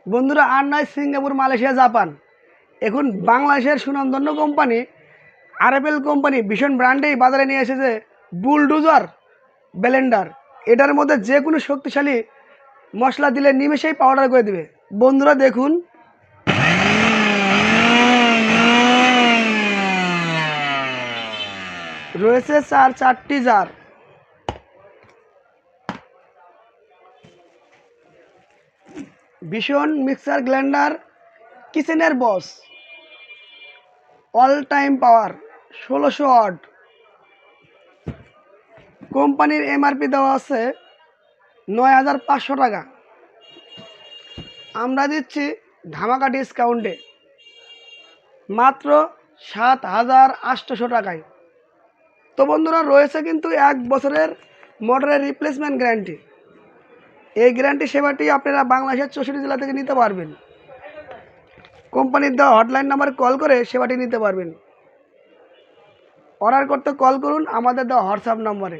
বন্ধুরা, আর নয় Singapore, Malaysia, Japan, এখন বাংলাদেশের সুনামধন্য কোম্পানি আরএফএল কোম্পানি ভীষণ ব্র্যান্ডেই বাজারে নিয়ে এসেছে বুলডোজার ব্লেন্ডার। এটার মধ্যে যে কোনো শক্তিশালী মশলা দিলে নিমেষেই পাউডার করে দেবে। বন্ধুরা দেখুন, রয়েছে চারটি জার। ভীষণ মিক্সার গ্রাইন্ডার, কিচেনের বস, অল টাইম পাওয়ার 1600 ওয়াট। কোম্পানির এমআরপি দেওয়া আছে 9500 টাকা, আমরা দিচ্ছি ধামাকা ডিসকাউন্টে মাত্র 7800 টাকায়। তো বন্ধুরা, রয়েছে কিন্তু 1 বছরের মোটরের রিপ্লেসমেন্ট গ্যারান্টি। এই গ্যারান্টি সেবাটি আপনারা বাংলাদেশের 64 জেলা থেকে নিতে পারবেন। কোম্পানির দেওয়া হটলাইন নাম্বারে কল করে সেবাটি নিতে পারবেন। অর্ডার করতে কল করুন আমাদের দেওয়া হোয়াটসঅ্যাপ নম্বরে।